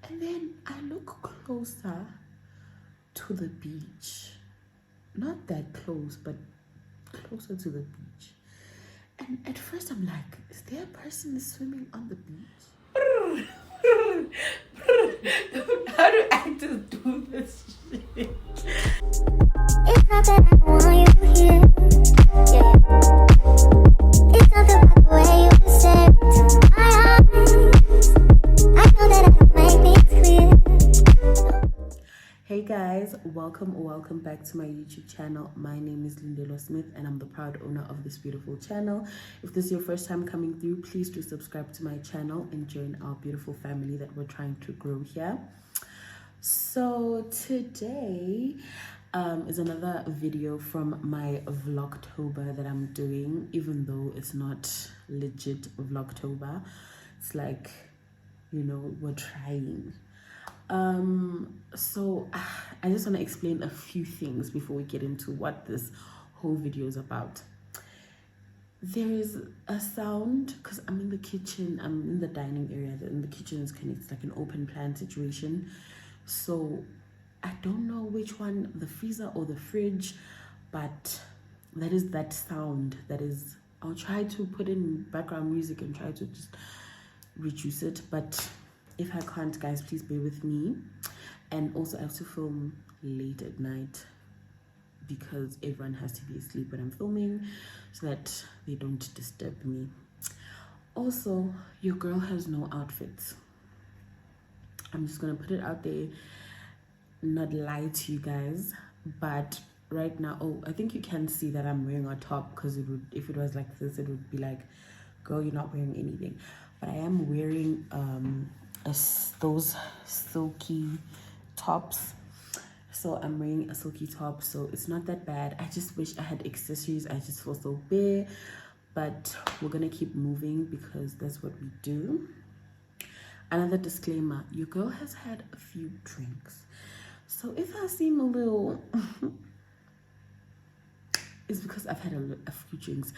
And then I look closer to the beach. Not that close, but closer to the beach. And at first I'm like, is there a person swimming on the beach? How do actors do this shit? It's not that I want you here. Yeah. It's not the way you say it to my eyes. I know that I don't make things clear. Hey guys, welcome back to my YouTube channel. My name is Lindelo Smith and I'm the proud owner of this beautiful channel. If this is your first time coming through, please do subscribe to my channel and join our beautiful family that we're trying to grow here. So today is another video from my Vlogtober that I'm doing, even though it's not legit Vlogtober. It's like, you know, we're trying. So I just want to explain a few things before we get into what this whole video is about. There is a sound because I'm in the kitchen, I'm in the dining area, and the kitchen is kind of, it's like an open plan situation. So I don't know which one, the freezer or the fridge, but that is that sound. That is, I'll try to put in background music and try to just reduce it, but if I can't, guys, please bear with me. And also I have to film late at night because everyone has to be asleep when I'm filming so that they don't disturb me. Also, your girl has no outfits. I'm just gonna put it out there, not lie to you guys, but right now, oh, I think you can see that I'm wearing a top, because it would, if it was like this, it would be like, girl, you're not wearing anything. But I am wearing those silky tops. So I'm wearing a silky top, so it's not that bad. I just wish I had accessories. I just feel so bare, but we're gonna keep moving because that's what we do. Another disclaimer, your girl has had a few drinks, so if I seem a little it's because I've had a few drinks,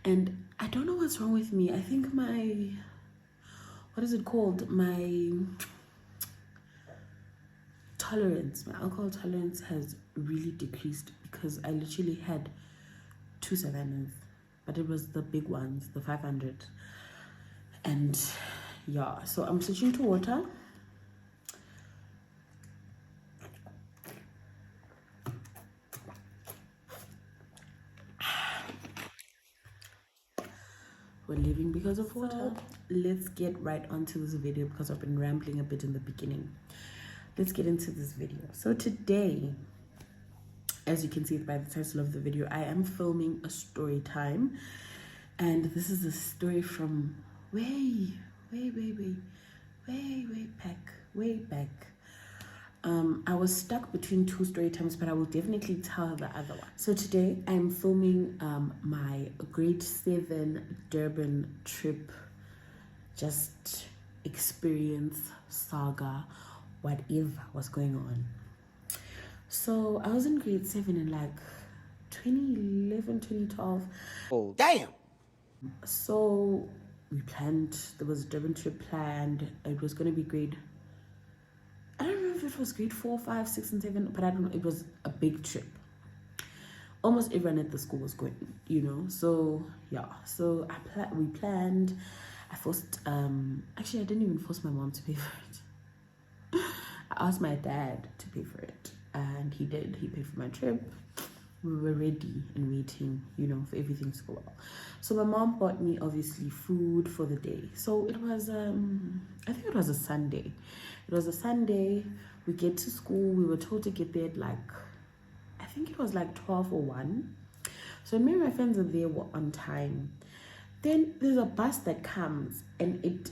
and I don't know what's wrong with me. I think my, what is it called, my tolerance, my alcohol tolerance has really decreased, because I literally had 2 Savannas, but it was the big ones, the 500. And yeah, so I'm switching to water. We're leaving because of water. So let's get right onto this video because I've been rambling a bit in the beginning. Let's get into this video. So today, as you can see by the title of the video, I am filming a story time, and this is a story from way back. I was stuck between 2 story times, but I will definitely tell the other one. So today I'm filming my grade 7 Durban trip, just experience, saga, whatever was going on. So I was in grade 7 in like 2011, 2012. Oh, damn. So we planned, there was a Durban trip planned. It was going to be grade, I don't know if it was grade 4, 5, 6, and 7, but I don't know. It was a big trip. Almost everyone at the school was going, you know. So yeah, so we planned. I forced, actually I didn't even force my mom to pay for it. I asked my dad to pay for it, and he did. He paid for my trip. We were ready and waiting, you know, for everything to go well. So my mom bought me obviously food for the day. So it was I think it was a Sunday. It was a Sunday. We get to school. We were told to get there at like, I think it was like 12 or 1. So me and my friends are there, were on time. Then there's a bus that comes, and it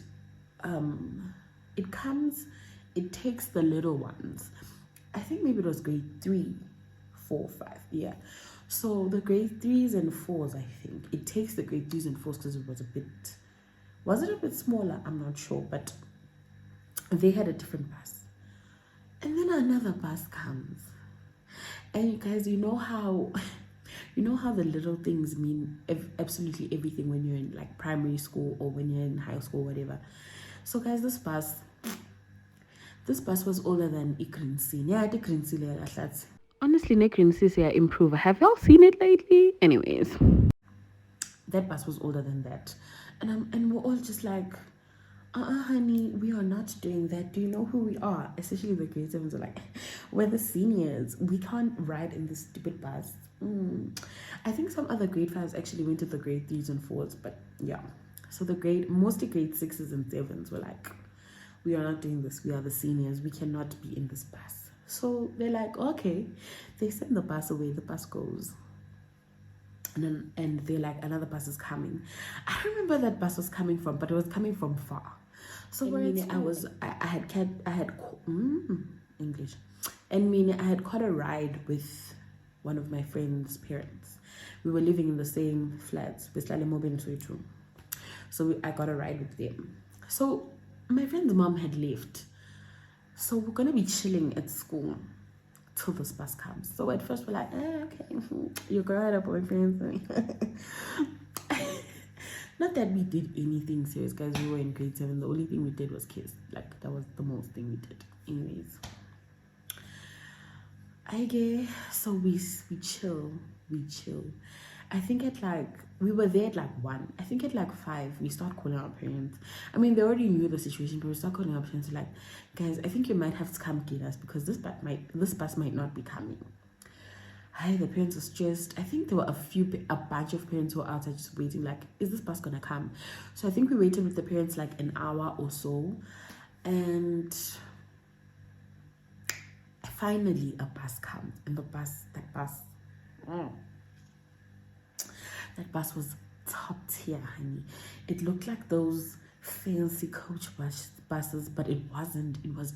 takes the little ones. I think maybe it was grade 3, 4, 5, yeah. So the grade 3s and 4s, I think it takes the grade 3s and 4s because it was it a bit smaller? I'm not sure, but they had a different bus. And then another bus comes, and you guys, you know how the little things mean absolutely everything when you're in like primary school or when you're in high school, whatever. So guys, this bus, This bus was older than Ikrinsile. Yeah, Ikrinsile. Honestly, Ikrinsile improve. Have y'all seen it lately? Anyways, that bus was older than that, and we're all just like, honey, we are not doing that. Do you know who we are? Especially the grade sevens are like, we're the seniors. We can't ride in this stupid bus. I think some other grade fives actually went to the grade threes and fours, but yeah. So mostly grade sixes and sevens were like, we are not doing this. We are the seniors. We cannot be in this bus. So they're like, okay. They send the bus away. The bus goes. And they're like, another bus is coming. I don't remember that bus was coming from, but it was coming from far. So meaning I had English. And meaning I had caught a ride with one of my friend's parents. We were living in the same flats, so I got a ride with them. So my friend's mom had left, so we're gonna be chilling at school till this bus comes. So at first we're like, okay, your girl had a boyfriend. Not that we did anything serious, guys. We were in grade 7. The only thing we did was kiss. Like, that was the most thing we did. Anyways, so we chill. I think we were there at 1. I think at 5 we start calling our parents. I mean, they already knew the situation, but we start calling our parents like, guys, I think you might have to come get us because this bus might not be coming. Hi, the parents were stressed. I think there were a bunch of parents who were outside just waiting, like, is this bus gonna come? So I think we waited with the parents like an hour or so, and finally a bus comes, and that bus was top tier, honey. It looked like those fancy coach buses, but it wasn't. It was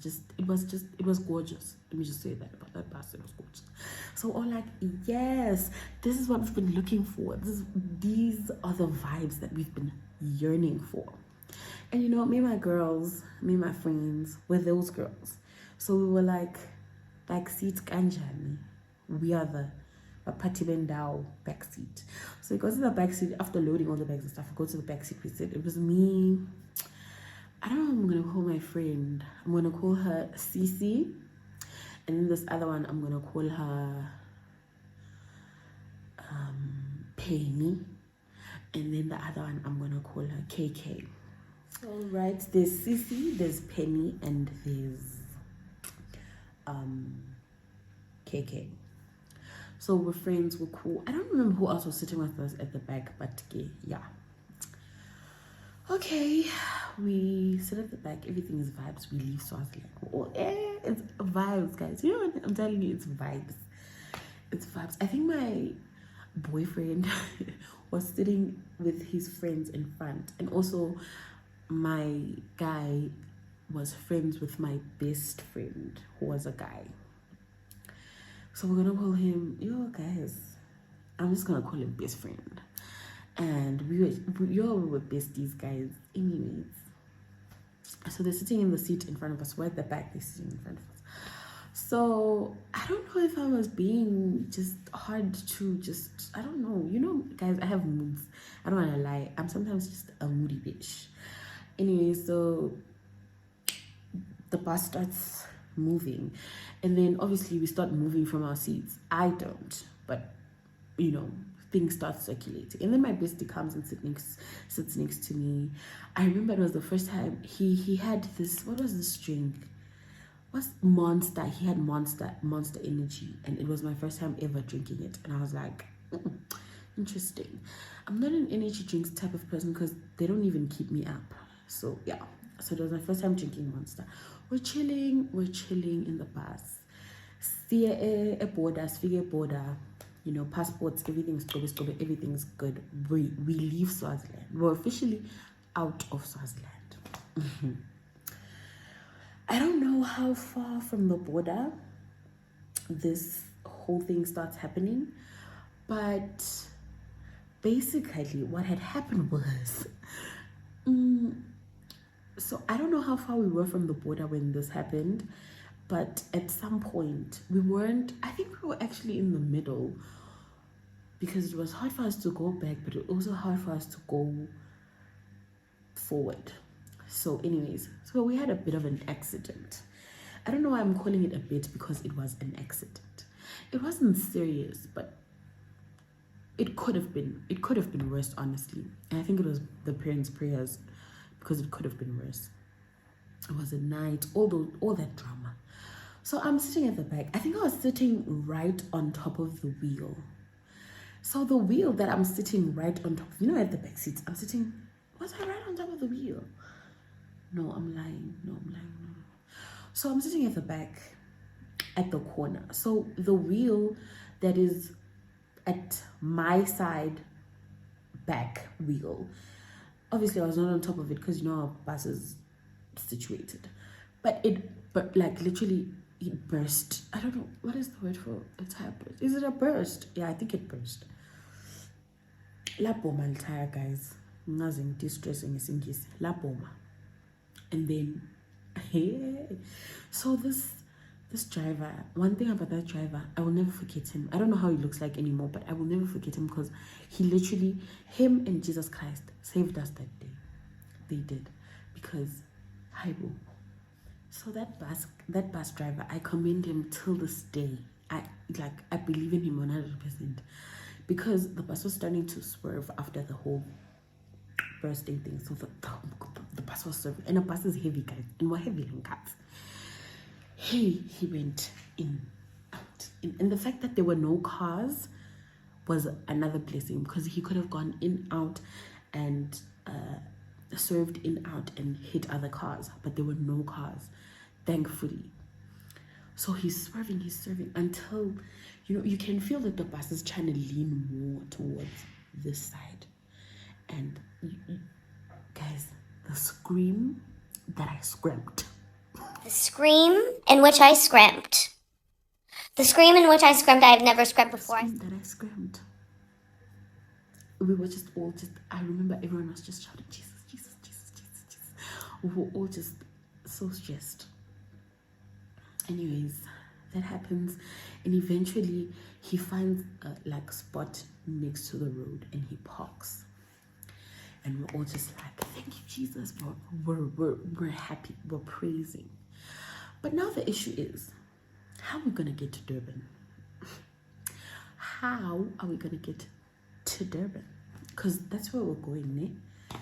gorgeous. Let me just say that about that bus. It was gorgeous. So all like, yes, this is what we've been looking for. These are the vibes that we've been yearning for. And you know, me and my friends were those girls. So we were like, backseat kanjani. We are the party bendao backseat. So we go to the backseat after loading all the bags and stuff. We go to the backseat. We said it was me. I don't know what I'm gonna call my friend. I'm gonna call her Cece, and then this other one I'm gonna call her Penny, and then the other one I'm gonna call her KK. So right, there's Cece, there's Penny, and there's KK. So we're friends, we're cool. I don't remember who else was sitting with us at the back, but yeah. Okay, we sit at the back, everything is vibes. We leave Swaziland. It's vibes, guys. You know what I'm telling you? It's vibes. It's vibes. I think my boyfriend was sitting with his friends in front, and also my guy was friends with my best friend, who was a guy. So we're gonna call him, guys, I'm just gonna call him best friend. And we were besties, guys. Anyways, so they're sitting in the seat in front of us. We're at the back, they're sitting in front of us. So I don't know if I was being just hard to I don't know. You know, guys, I have moods. I don't wanna lie. I'm sometimes just a moody bitch. Anyway, so the bus starts moving, and then obviously we start moving from our seats. I don't, but you know, things start circulating, and then my bestie comes and sits next to me. I remember it was the first time he had this, what was this drink? What's Monster? He had Monster Energy, and it was my first time ever drinking it, and I was like, interesting. I'm not an energy drinks type of person because they don't even keep me up. So yeah, so it was my first time drinking Monster. We're chilling in the bus. See a border, you know, passports, everything's everything's good. We leave Swaziland. We're officially out of Swaziland. I don't know how far from the border this whole thing starts happening, but basically what had happened was, so I don't know how far we were from the border when this happened, but at some point I think we were actually in the middle, because it was hard for us to go back, but it was also hard for us to go forward. So anyways, so we had a bit of an accident, I don't know why I'm calling it a bit, because it was an accident. It wasn't serious, but it could have been worse, honestly. And I think it was the parents' prayers, because it could have been worse. It was a night, all that drama. So I'm sitting at the back. I think I was sitting right on top of the wheel. So the wheel that I'm sitting right on top, you know, at the back seats, I'm sitting, was I right on top of the wheel? No, I'm lying. No. So I'm sitting at the back, at the corner. So the wheel that is at my side back wheel, obviously I was not on top of it, because you know how bus is situated, but like literally it burst. I don't know, what is the word for a tire burst? Is it a burst? Yeah, I think it burst. La boma tire, guys. Nothing distressing is in this la boma. And then so this driver, one thing about that driver, I will never forget him. I don't know how he looks like anymore, but I will never forget him, because he literally, him and Jesus Christ saved us that day. They did, because Haibo. So that bus driver, I commend him till this day. I believe in him 100%, because the bus was starting to swerve after the whole bursting thing. So the bus was swerving, and the bus is heavy, guys, and we're heavy in cars. He went in, out, in, and the fact that there were no cars was another blessing, because he could have gone in, out, and swerved in, out, and hit other cars, but there were no cars, thankfully. So he's swerving until, you know, you can feel that the bus is trying to lean more towards this side. And guys, the scream that I screamed. The scream in which I screamed. The scream in which I screamed, I have never screamed before. The scream that I screamed. We were just all I remember everyone was just shouting, Jesus, Jesus, Jesus, Jesus, Jesus. We were all just so stressed. Anyways, that happens, and eventually he finds a spot next to the road, and he parks. And we're all just like, thank you, Jesus. We're happy. We're praising. But now the issue is, how are we going to get to Durban? How are we going to get to Durban? Because that's where we're going, eh?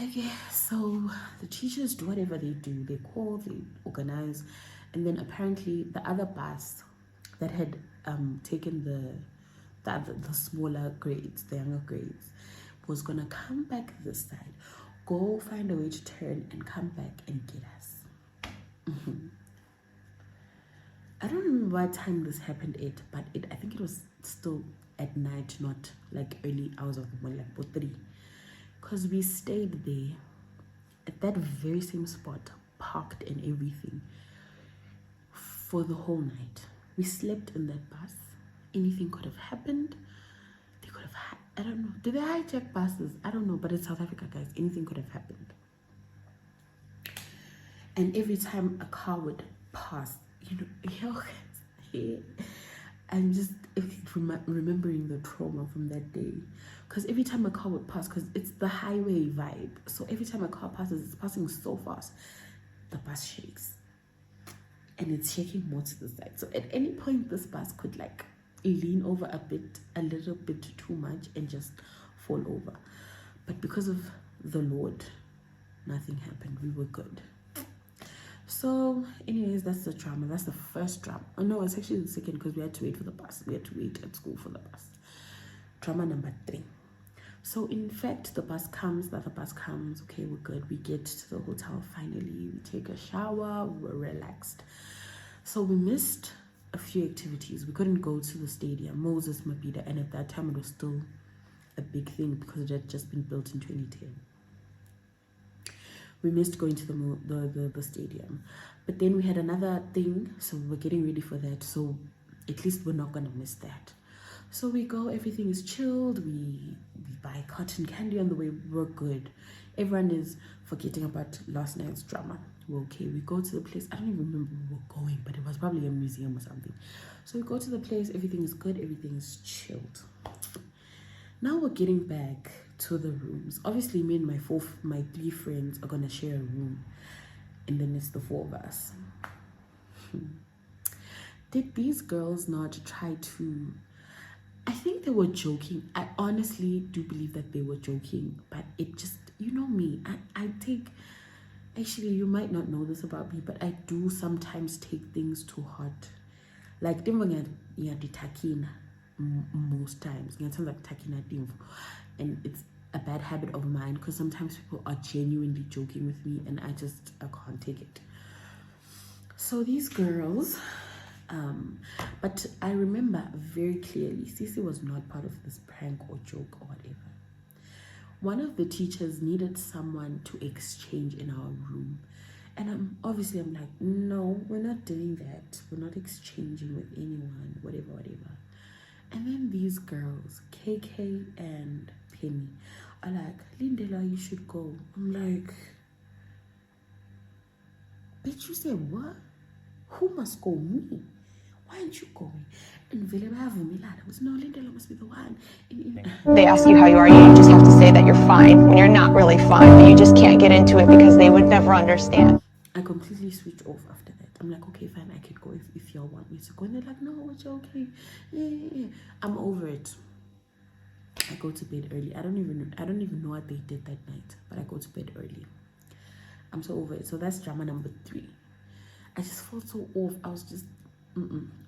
Okay, so the teachers do whatever they do. They call, they organize. And then apparently the other bus that had taken the smaller grades, the younger grades, was gonna come back this side, go find a way to turn and come back and get us. I don't remember what time this happened at, but I think it was still at night, not like early hours of the morning, like about 3, because we stayed there at that very same spot, parked and everything, for the whole night. We slept in that bus. Anything could have happened. They could have I don't know. Did they hijack buses? I don't know, but it's South Africa, guys. Anything could have happened. And every time a car would pass, you know, I'm just remembering the trauma from that day. Because every time a car would pass, because it's the highway vibe, so every time a car passes, it's passing so fast, the bus shakes. And it's shaking more to the side. So at any point, this bus could lean over a little bit too much, and just fall over. But because of the Lord, nothing happened. We were good. So anyways, that's the drama. That's the first drama. Oh no, it's actually the second, because we had to wait for the bus. We had to wait at school for the bus. Drama number 3. So in fact, the other bus comes. Okay, we're good. We get to the hotel finally. We take a shower. We're relaxed. So we missed a few activities. We couldn't go to the stadium, Moses Mabhida, and at that time it was still a big thing because it had just been built in 2010. We missed going to the stadium, but then we had another thing, so we were getting ready for that. So at least we're not gonna miss that. So we go, everything is chilled. We buy cotton candy on the way. We're good. Everyone is forgetting about last night's drama. We're okay. We go to the place. I don't even remember where we were going, but it was probably a museum or something. So we go to the place. Everything is good. Everything is chilled. Now we're getting back to the rooms. Obviously, me and my 3 friends are gonna share a room, and then it's the 4 of us. Did these girls not try to... I think they were joking. I honestly do believe that they were joking, but it just, you know me, I take... Actually, you might not know this about me, but I do sometimes take things too hard. Like, most times. And it's a bad habit of mine because sometimes people are genuinely joking with me and I can't take it. So these girls, but I remember very clearly, Cece was not part of this prank or joke or whatever. One of the teachers needed someone to exchange in our room. And I'm like, no, we're not doing that. We're not exchanging with anyone, whatever. And then these girls, KK and Penny, are like, Lindela, you should go. I'm like, bitch, you said what? Who must go? Me? Why aren't you going? And I was no, Lindela must be the one. They ask you how you are, you just have to say that you're fine when you're not really fine, but you just can't get into it because they would never understand. I completely switched off after that. I'm like, okay, fine, I can go if y'all want me to go. And they're like, no, it's okay. Yeah. I'm over it. I go to bed early. I don't even know what they did that night, but I go to bed early. I'm so over it. So that's drama number 3. I just felt so off. I was just,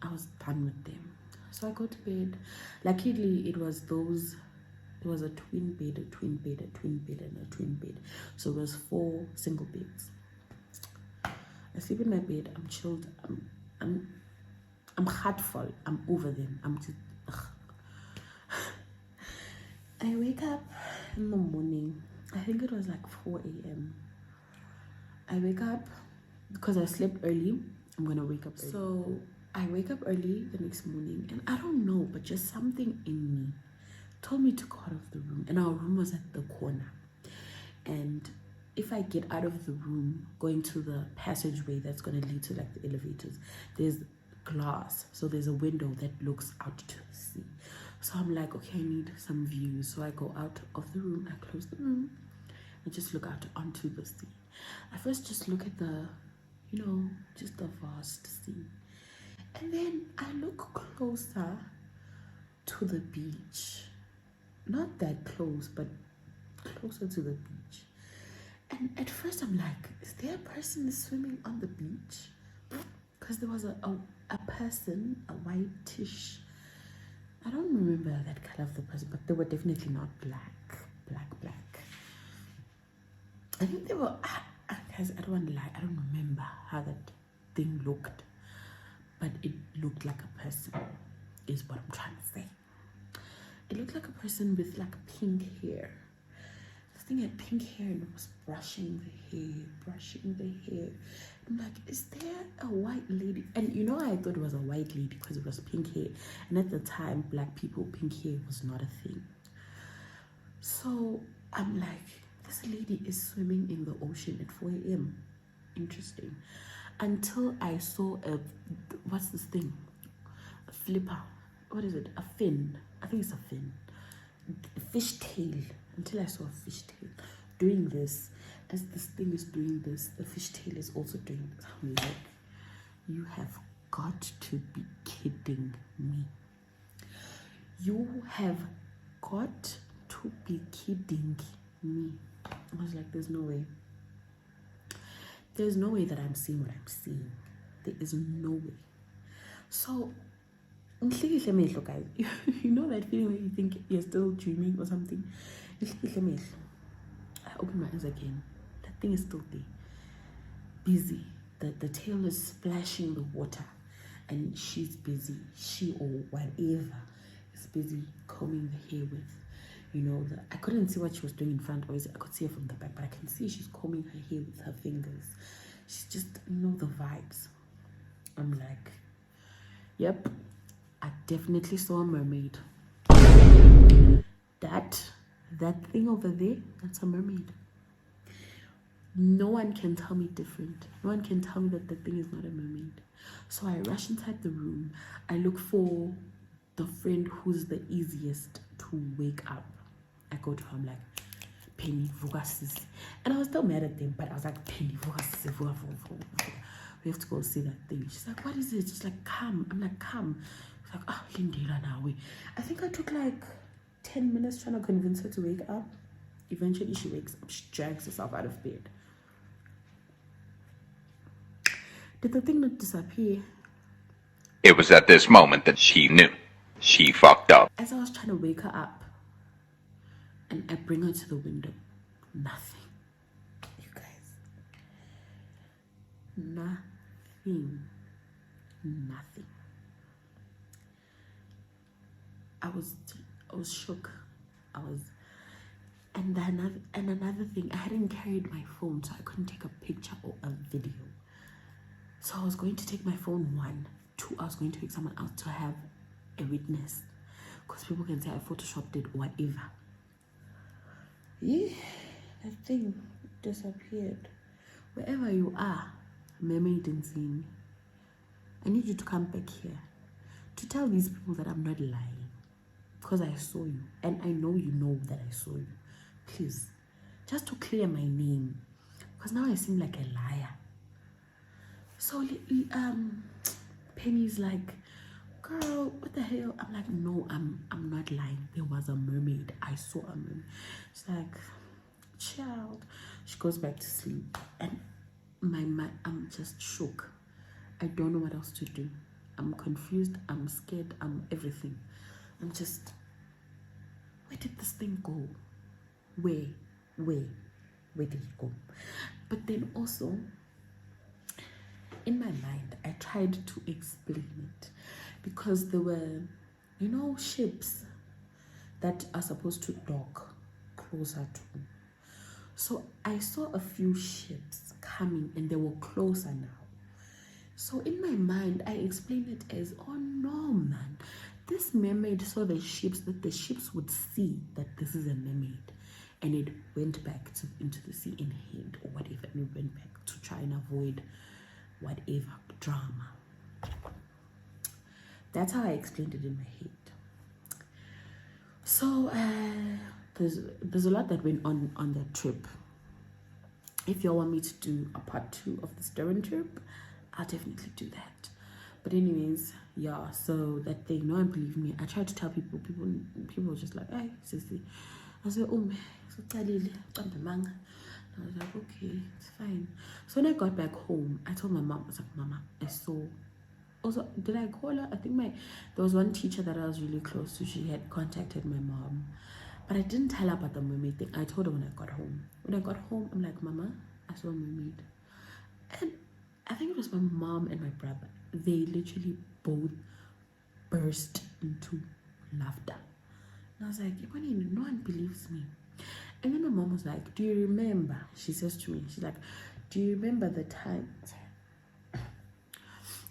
I was done with them. So I go to bed. Luckily, it was a twin bed, a twin bed, a twin bed, and a twin bed. So it was 4 single beds. I sleep in my bed. I'm chilled. I'm heartful. I'm over them. I'm just. I wake up in the morning. I think it was like 4 a.m. I wake up because I slept early. I'm gonna wake up early. So I wake up early the next morning, and I don't know, but just something in me told me to go out of the room. And our room was at the corner. And if I get out of the room, going to the passageway that's gonna lead to like the elevators, there's glass. So there's a window that looks out to the sea. So I'm like, okay, I need some views. So I go out of the room, I close the room, and just look out onto the sea. I first just look at the, just the vast sea. And then I look closer to the beach. Not that close, but closer to the beach. And at first I'm like, is there a person swimming on the beach? Because there was a person, a whitish, I don't remember that color of the person, but they were definitely not black. I think they were, guys, I don't want to lie, I don't remember how that thing looked, but it looked like a person, is what I'm trying to say. It looked like a person with like pink hair. This thing had pink hair and it was brushing the hair. I'm like, is there a white lady? And I thought it was a white lady because it was pink hair. And at the time, black people, pink hair was not a thing. So I'm like, this lady is swimming in the ocean at 4 a.m. Interesting. Until I saw what's this thing? A flipper. What is it? A fin. I think it's a fin. A fish tail. Until I saw a fish tail doing this. As this thing is doing this, the fish tail is also doing this. I'm like, you have got to be kidding me. You have got to be kidding me. I was like, there's no way. There's no way that I'm seeing what I'm seeing. There is no way. So, guys, you know that feeling where you think you're still dreaming or something? I open my eyes again. That thing is still there. Busy. The tail is splashing the water. And she's busy. She or whatever is busy combing the hair with. I couldn't see what she was doing in front. Obviously, I could see her from the back, but I can see she's combing her hair with her fingers. She's just, the vibes. I'm like, yep, I definitely saw a mermaid. That thing over there, that's a mermaid. No one can tell me different. No one can tell me that the thing is not a mermaid. So I rush inside the room. I look for the friend who's the easiest to wake up. I go to her, I'm like, Penny, vuga sisi. And I was still mad at them, but I was like, Penny, vuga sisi, vuga. We have to go see that thing. She's like, what is it? She's like, come. I'm like, come. She's like, oh, Lindela now. I think I took like 10 minutes trying to convince her to wake up. Eventually she wakes up. She drags herself out of bed. Did the thing not disappear? It was at this moment that she knew. She fucked up. As I was trying to wake her up, and I bring her to the window, nothing. You guys. Nothing. I was shook. And another thing, I hadn't carried my phone, so I couldn't take a picture or a video. So I was going to take my phone, 1. 2, I was going to take someone else to have a witness, because people can say I photoshopped it or whatever. Yeah, that thing disappeared. Wherever you are, mermaid insane, I need you to come back here to tell these people that I'm not lying, because I saw you, and I know you know that I saw you. Please, just to clear my name, because now I seem like a liar. So Penny's like, girl, what the hell? I'm like, no, I'm not lying. There was a mermaid. I saw a mermaid. She's like, child. She goes back to sleep, and my mind, I'm just shook. I don't know what else to do. I'm confused. I'm scared. I'm everything. I'm just, where did this thing go? Where did it go? But then also, in my mind, I tried to explain it, because there were, you know, ships that are supposed to dock closer to. So I saw a few ships coming, and they were closer now. So in my mind, I explained it as, oh no, man, this mermaid saw the ships, that the ships would see that this is a mermaid, and it went back into the sea and hid or whatever, and it went back to try and avoid whatever drama. That's how I explained it in my head. So there's a lot that went on that trip. If y'all want me to do a part 2 of this Durban trip, I'll definitely do that. But anyways, yeah, so that thing, no one believed me. I tried to tell people were just like, hey, sissy. I said, oh, so I was like, okay, it's fine. So when I got back home, I told my mom, I was like, Mama, I saw. Also, did I call her? I think there was one teacher that I was really close to. She had contacted my mom, but I didn't tell her about the mermaid thing. I told her when I got home. When I got home, I'm like, Mama, I saw a mermaid. And I think it was my mom and my brother. They literally both burst into laughter. And I was like, no one believes me. And then my mom was like, do you remember? She says to me, she's like, do you remember the time?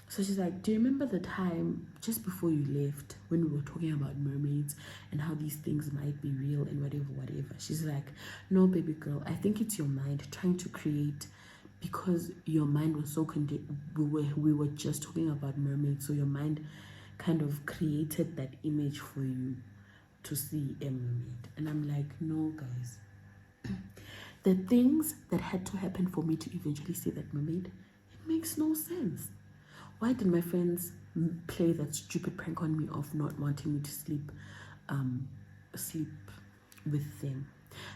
So she's like, do you remember the time just before you left when we were talking about mermaids and how these things might be real and whatever? She's like, no, baby girl, I think it's your mind trying to create, because your mind was so we were just talking about mermaids, so your mind kind of created that image for you to see a mermaid. And I'm like, no, guys. The things that had to happen for me to eventually see that mermaid, it makes no sense. Why did my friends play that stupid prank on me of not wanting me to sleep with them?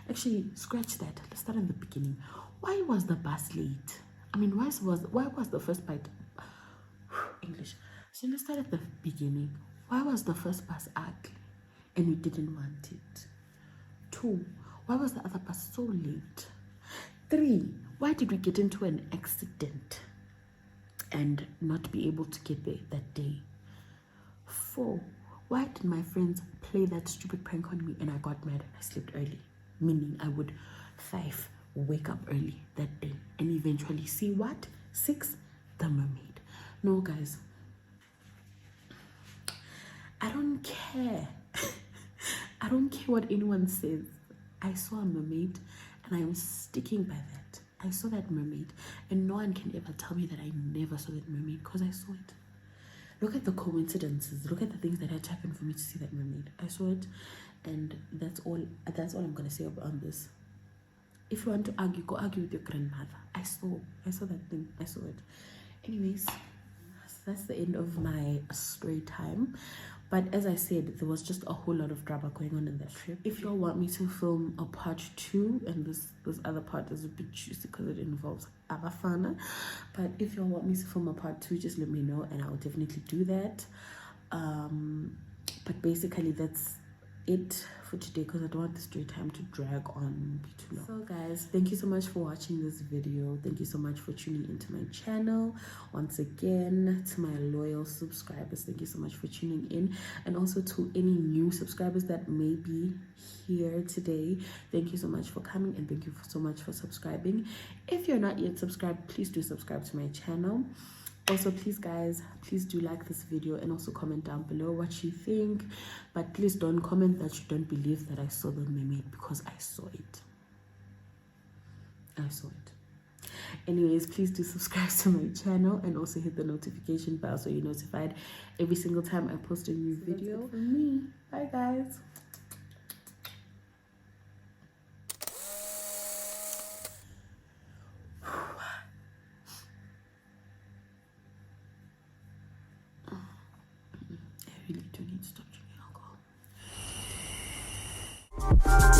Actually, scratch that. Let's start at the beginning. Why was the bus late? I mean, why was the first bite English? So let's start at the beginning. Why was the first bus ugly and we didn't want it? 2, why was the other bus so late? 3, why did we get into an accident and not be able to get there that day? 4, why did my friends play that stupid prank on me and I got mad and I slept early? Meaning I would 5, wake up early that day and eventually see what? 6, the mermaid. No, guys, I don't care. I don't care what anyone says. I saw a mermaid and I am sticking by that. I saw that mermaid, and no one can ever tell me that I never saw that mermaid, because I saw it. Look at the coincidences. Look at the things that had to happen for me to see that mermaid. I saw it, and that's all I'm gonna say on this. If you want to argue, go argue with your grandmother. I saw that thing. I saw it. Anyways, so that's the end of my story time. But as I said, there was just a whole lot of drama going on in that trip. If y'all want me to film a part 2, and this other part is a bit juicy because it involves Abafana, but if y'all want me to film a part 2, just let me know and I'll definitely do that. But basically that's it for today because I don't want the story time to drag on be too long. So guys, thank you so much for watching this video. Thank you so much for tuning into my channel. Once again, to my loyal subscribers, thank you so much for tuning in, and also to any new subscribers that may be here today, thank you so much for coming, and thank you so much for subscribing. If you're not yet subscribed, please do subscribe to my channel. Also, please guys, please do like this video and also comment down below what you think, but please don't comment that you don't believe that I saw the mermaid, because I saw it. Anyways, please do subscribe to my channel and also hit the notification bell so you're notified every single time I post a new video. That's it from me. Bye guys. I really do need to stop drinking alcohol.